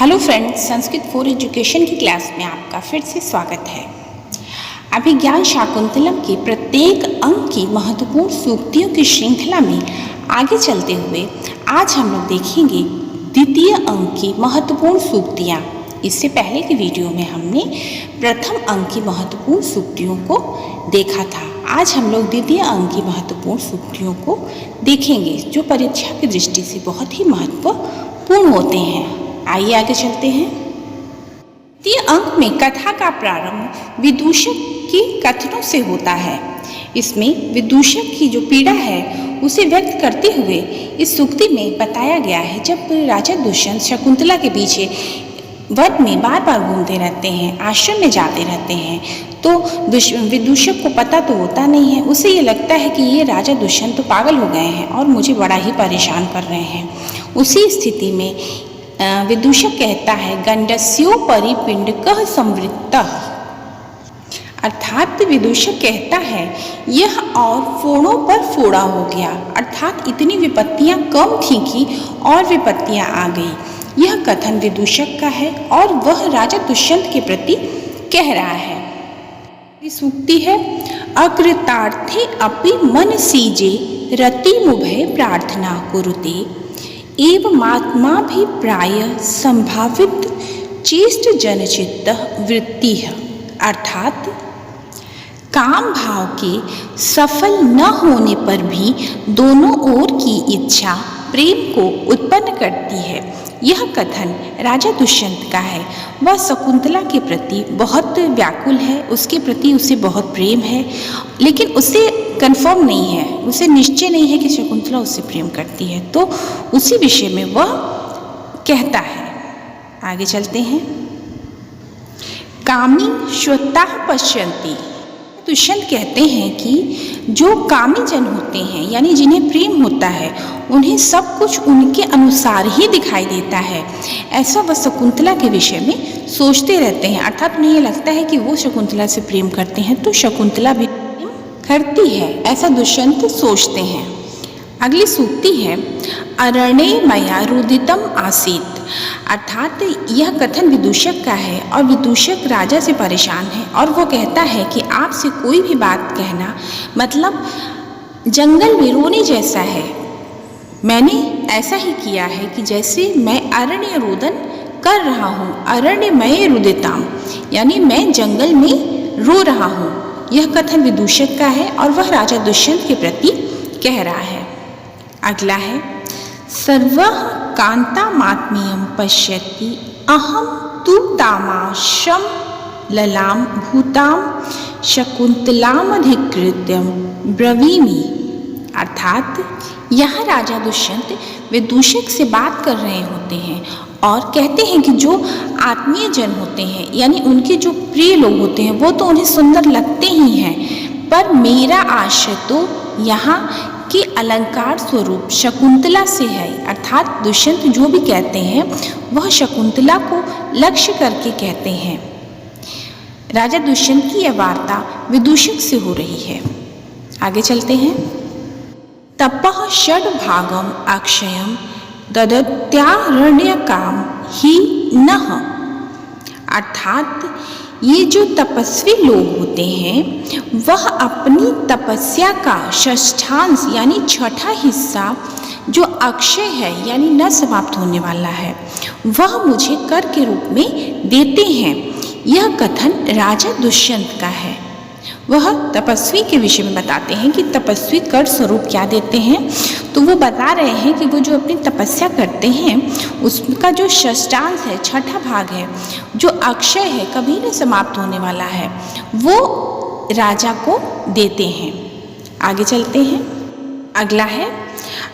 Hello friends, Sanskrit for education की class में आपका फिर से स्वागत है। अभिज्ञान शाकुंतलम के प्रत्येक अंक की महत्वपूर्ण सूक्तियों की श्रृंखला में आगे चलते हुए आज हम लोग देखेंगे द्वितीय अंक की महत्वपूर्ण सूक्तियाँ। इससे पहले की वीडियो में हमने प्रथम अंक की महत्वपूर्ण सूक्तियों को देखा था। आज हम लोग द्वितीय अंक की महत्वपूर्ण सूक्तियों को देखेंगे जो परीक्षा की दृष्टि से बहुत ही महत्वपूर्ण होते हैं। आइए आगे चलते हैं। द्वितीय अंक में कथा का प्रारंभ विदूषक के कथनों से होता है। इसमें विदूषक की जो पीड़ा है उसे व्यक्त करते हुए इस सूक्ति में बताया गया है। जब राजा दुष्यंत शकुंतला के पीछे वन में बार बार घूमते रहते हैं, आश्रम में जाते रहते हैं, तो विदूषक को पता तो होता नहीं है। उसे ये लगता है कि ये राजा दुष्यंत तो पागल हो गए हैं और मुझे बड़ा ही परेशान कर रहे हैं। उसी स्थिति में विदूषक कहता है गंडस्यो परिपिंडकः संवृत्तः, अर्थात विदूषक कहता है यह और फोड़ों पर फोड़ा हो गया, अर्थात इतनी विपत्तियां कम थी कि और विपत्तियां आ गई। यह कथन विदूषक का है और वह राजा दुष्यंत के प्रति कह रहा है। सूक्ति है अकृतार्थे अपि मन सीजे रतिमुभे प्रार्थना कुरुते एवमात्माभिप्राय संभावित चेष्ट जनचित्त वृत्ति है, अर्थात काम भाव के सफल न होने पर भी दोनों ओर की इच्छा प्रेम को उत्पन्न करती है। यह कथन राजा दुष्यंत का है। वह शकुंतला के प्रति बहुत व्याकुल है, उसके प्रति उसे बहुत प्रेम है, लेकिन उसे कंफर्म नहीं है, उसे निश्चय नहीं है कि शकुंतला उससे प्रेम करती है। तो उसी विषय में वह कहता है। आगे चलते हैं। कामी श्वताः पश्यन्ति, दुष्यंत कहते हैं कि जो कामी जन होते हैं यानी जिन्हें प्रेम होता है उन्हें सब कुछ उनके अनुसार ही दिखाई देता है। ऐसा वह शकुंतला के विषय में सोचते रहते हैं, अर्थात उन्हें ये लगता है कि वो शकुंतला से प्रेम करते हैं तो शकुंतला भी प्रेम करती है, ऐसा दुष्यंत सोचते हैं। अगली सूक्ति है अरण्ये मया रुदितम आसीत्, अर्थात यह कथन विदूषक का है और विदूषक राजा से परेशान है और वो कहता है कि आपसे कोई भी बात कहना मतलब जंगल में रोने जैसा है। मैंने ऐसा ही किया है कि जैसे मैं अरण्य रोदन कर रहा हूँ, अरण्यमये रुदिताम, यानी मैं जंगल में रो रहा हूँ। यह कथन विदूषक का है और वह राजा दुष्यंत के प्रति कह रहा है। अगला है सर्वः कांतामात्मीयं पश्यति अहं तु तामाशं ललाम भूतां शकुंतलामधिकृत्यं ब्रवीमि, अर्थात यहाँ राजा दुष्यंत विदूषक से बात कर रहे होते हैं और कहते हैं कि जो आत्मीय जन होते हैं यानी उनके जो प्रिय लोग होते हैं वो तो उन्हें सुंदर लगते ही हैं, पर मेरा आशय तो यहाँ के अलंकार स्वरूप शकुंतला से है। अर्थात दुष्यंत जो भी कहते हैं वह शकुंतला को लक्ष्य करके कहते हैं। राजा दुष्यंत की यह वार्ता विदूषक से हो रही है। आगे चलते हैं। तपः षड्भागम अक्षयम ददत्यारण्यकाम ही नः, अर्थात ये जो तपस्वी लोग होते हैं वह अपनी तपस्या का षष्ठांश यानी छठा हिस्सा जो अक्षय है यानी न समाप्त होने वाला है वह मुझे कर के रूप में देते हैं। यह कथन राजा दुष्यंत का है। वह तपस्वी के विषय में बताते हैं कि तपस्वी कर स्वरूप क्या देते हैं, तो वो बता रहे हैं कि वो जो अपनी तपस्या करते हैं उसका जो षष्ठांश है, छठा भाग है, जो अक्षय है, कभी नहीं समाप्त होने वाला है, वो राजा को देते हैं। आगे चलते हैं। अगला है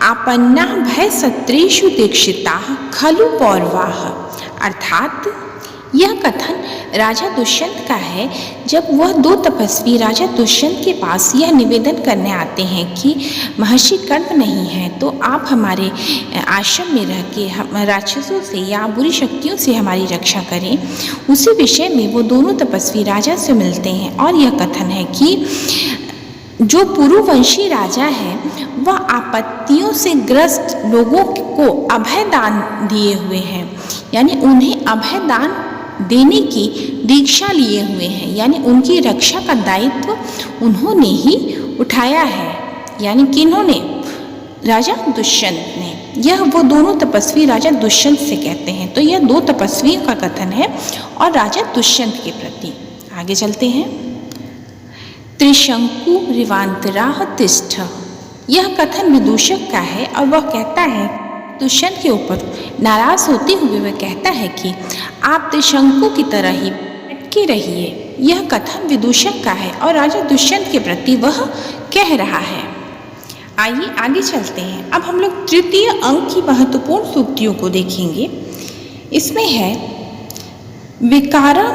आपन्ना भय सत्रेषु दीक्षिताः खलु पौरवाः, अर्थात यह कथन राजा दुष्यंत का है। जब वह दो तपस्वी राजा दुष्यंत के पास यह निवेदन करने आते हैं कि महर्षि कर्ण नहीं है तो आप हमारे आश्रम में रह के हम राक्षसों से या बुरी शक्तियों से हमारी रक्षा करें, उसी विषय में वो दोनों तपस्वी राजा से मिलते हैं और यह कथन है कि जो पुरुवंशी राजा है वह आपत्तियों से ग्रस्त लोगों को अभय दान दिए हुए हैं, यानी उन्हें अभय दान देने की दीक्षा लिए हुए हैं, यानी उनकी रक्षा का दायित्व उन्होंने ही उठाया है। यानी किन्होंने? राजा दुष्यंत ने। यह वो दोनों तपस्वी राजा दुष्यंत से कहते हैं। तो यह दो तपस्वियों का कथन है और राजा दुष्यंत के प्रति। आगे चलते हैं। त्रिशंकु रिवांतराह तिष्ठ, यह कथन विदूषक का है और वह कहता है दुष्यंत के ऊपर नाराज होते हुए वह कहता है कि आप त्रिशंकु की तरह ही अटके रहिए। यह कथन विदूषक का है और राजा दुष्यंत के प्रति वह कह रहा है। आइए आगे चलते हैं। अब हम लोग तृतीय अंक की महत्वपूर्ण सूक्तियों को देखेंगे। इसमें है विकारं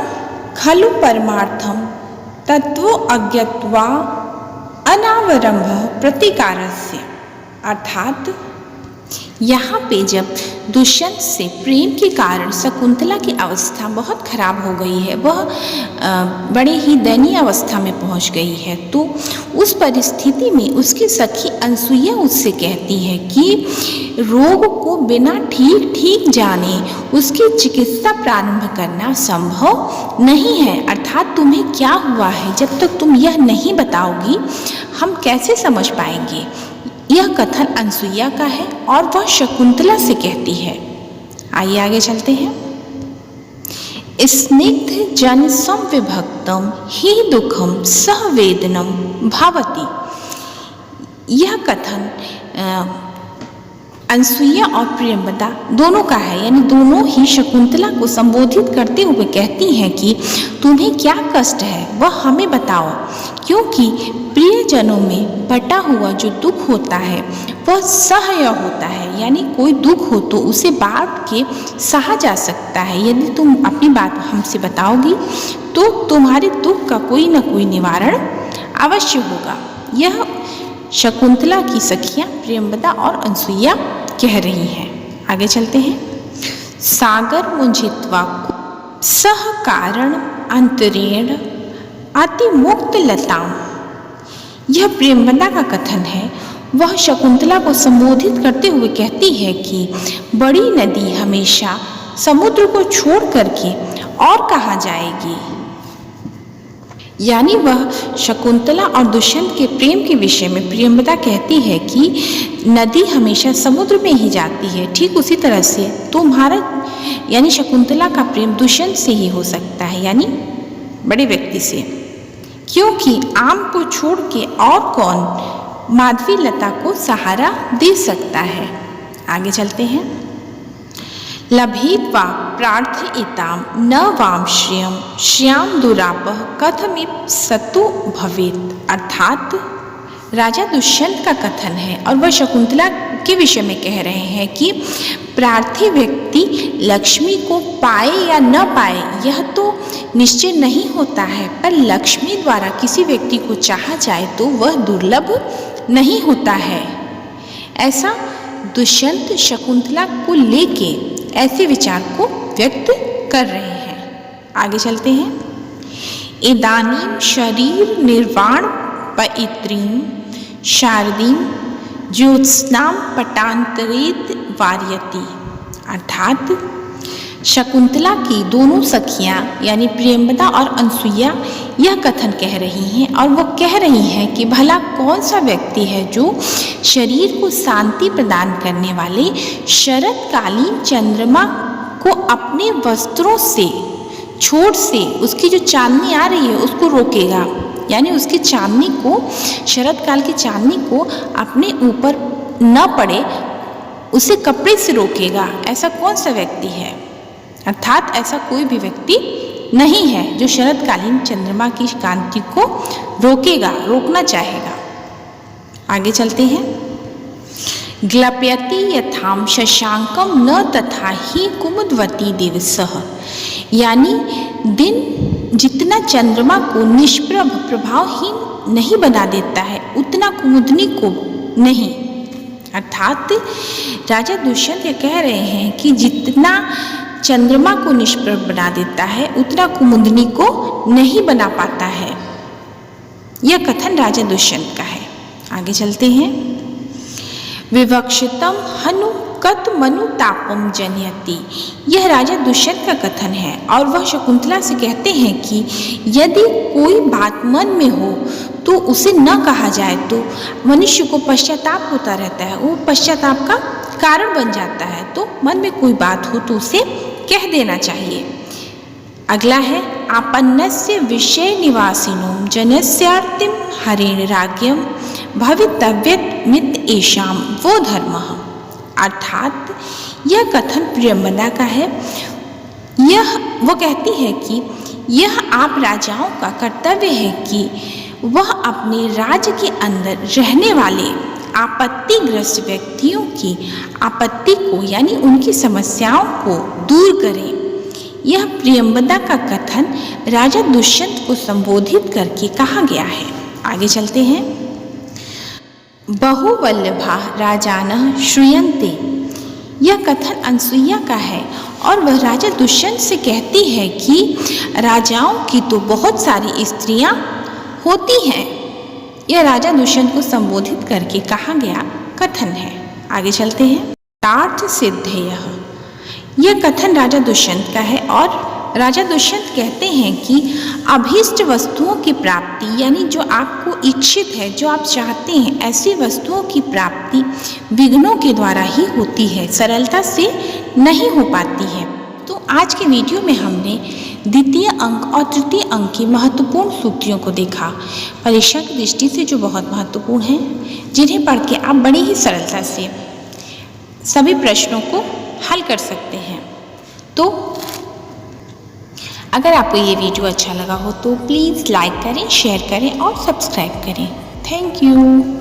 खलु परमार्थम तत्व अज्ञत्वा अनावरंभ प्रतिकारस्य, अर्थात यहाँ पे जब दुष्यंत से प्रेम के कारण शकुंतला की अवस्था बहुत खराब हो गई है, वह बड़े ही दयनीय अवस्था में पहुँच गई है, तो उस परिस्थिति में उसकी सखी अनसुईया उससे कहती है कि रोग को बिना ठीक जाने उसकी चिकित्सा प्रारंभ करना संभव नहीं है। अर्थात तुम्हें क्या हुआ है, जब तक तुम यह नहीं बताओगी हम कैसे समझ पाएंगे। यह कथन अनसुईया का है और वह शकुंतला से कहती है। आइए आगे चलते हैं। स्निग्ध जन संविभक्तम ही दुखम सहवेदनम भवति, यह कथन अनसुईया और प्रियंवदा दोनों का है, यानी दोनों ही शकुंतला को संबोधित करते हुए कहती हैं कि तुम्हें क्या कष्ट है वह हमें बताओ, क्योंकि प्रियजनों में बटा हुआ जो दुख होता है वह सहय होता है, यानी कोई दुख हो तो उसे बांट के सहा जा सकता है। यदि तुम अपनी बात हमसे बताओगी तो तुम्हारे दुख का कोई न कोई निवारण अवश्य होगा। यह शकुंतला की सखियां प्रियंवदा और अनसुईया कह रही हैं। आगे चलते हैं। सागर मुंजित्वा सह कारण अंतरेण अति मुक्त लताम, यह प्रियंवदा का कथन है। वह शकुंतला को संबोधित करते हुए कहती है कि बड़ी नदी हमेशा समुद्र को छोड़ करके और कहाँ जाएगी, यानी वह शकुंतला और दुष्यंत के प्रेम के विषय में प्रियंवदा कहती है कि नदी हमेशा समुद्र में ही जाती है। ठीक उसी तरह से तुम्हारा यानी शकुंतला का प्रेम दुष्यंत से ही हो सकता है, यानी बड़े व्यक्ति से, क्योंकि आम को छोड़ के और कौन माधवी लता को सहारा दे सकता है। आगे चलते हैं। लभेत्वा प्रार्थयितां न वाम श्रियं श्याम दुरापः कथमिव सतो भवेत्, अर्थात राजा दुष्यंत का कथन है और वह शकुंतला के विषय में कह रहे हैं कि प्रार्थी व्यक्ति लक्ष्मी को पाए या न पाए यह तो निश्चय नहीं होता है, पर लक्ष्मी द्वारा किसी व्यक्ति को चाहा जाए तो वह दुर्लभ नहीं होता है। ऐसा दुष्यंत शकुंतला को लेके ऐसे विचार को व्यक्त कर रहे हैं। आगे चलते हैं। इदानीं शरीर निर्वाण पयित्रीं शारदीं ज्योत्स्नां पटांतरेत वार्यति, अर्थात शकुंतला की दोनों सखियां यानी प्रियंवदा और अनसुईया यह कथन कह रही हैं और वह कह रही हैं कि भला कौन सा व्यक्ति है जो शरीर को शांति प्रदान करने वाले शरतकालीन चंद्रमा को अपने वस्त्रों से छोर से उसकी जो चांदनी आ रही है उसको रोकेगा, यानी उसकी चांदनी को शरद काल की चांदनी को अपने ऊपर न पड़े उसे कपड़े से रोकेगा। ऐसा कौन सा व्यक्ति है? अर्थात ऐसा कोई भी व्यक्ति नहीं है जो शरदकालीन चंद्रमा की कांति को रोकना चाहेगा। आगे चलते हैं। ग्लप्यति यथाम शशांकम न तथा ही कुमुदवती दिवसः, यानी दिन जितना चंद्रमा को निष्प्रभ प्रभावहीन नहीं बना देता है उतना कुमुदनी को नहीं। अर्थात राजा दुष्यंत ये कह रहे हैं कि जितना चंद्रमा को निष्प्रभ बना देता है उतना कुमुदनी को नहीं बना पाता है। यह कथन राजा दुष्यंत का है। आगे चलते हैं। विवक्षितम हनु कत मनु तापम जनयति, यह राजा दुष्यंत का कथन है और वह शकुंतला से कहते हैं कि यदि कोई बात मन में हो तो उसे न कहा जाए तो मनुष्य को पश्चाताप होता रहता है, वो पश्चाताप का कारण बन जाता है। तो मन में कोई बात हो तो उसे कह देना चाहिए। अगला है आपन्नस्य विषय निवासिनो जनस्यार्तिम हरेण राज्ञम भवितव्यमित एषाम वो धर्मः, अर्थात यह कथन प्रियंवदा का है। यह वो कहती है कि यह आप राजाओं का कर्तव्य है कि वह अपने राज्य के अंदर रहने वाले आपत्तिग्रस्त व्यक्तियों की आपत्ति को यानी उनकी समस्याओं को दूर करें। यह प्रियंवदा का कथन राजा दुष्यंत को संबोधित करके कहा गया है। आगे चलते हैं। बहुवल्लभा राजानः श्रूयन्ते, यह कथन अनसुईया का है और वह राजा दुष्यंत से कहती है कि राजाओं की तो बहुत सारी स्त्रियां होती हैं। यह राजा दुष्यंत को संबोधित करके कहा गया कथन है। आगे चलते हैं। तार्थ सिद्धेयः, यह कथन राजा दुष्यंत का है और राजा दुष्यंत कहते हैं कि अभीष्ट वस्तुओं की प्राप्ति यानी जो आपको इच्छित है, जो आप चाहते हैं, ऐसी वस्तुओं की प्राप्ति विघ्नों के द्वारा ही होती है, सरलता से नहीं हो पाती है। तो आज के वीडियो में हमने द्वितीय अंक और तृतीय अंक की महत्वपूर्ण सूक्तियों को देखा, परीक्षा की दृष्टि से जो बहुत महत्वपूर्ण हैं, जिन्हें पढ़ के आप बड़ी ही सरलता से सभी प्रश्नों को हल कर सकते हैं। तो अगर आपको ये वीडियो अच्छा लगा हो तो प्लीज़ लाइक करें, शेयर करें और सब्सक्राइब करें। Thank you.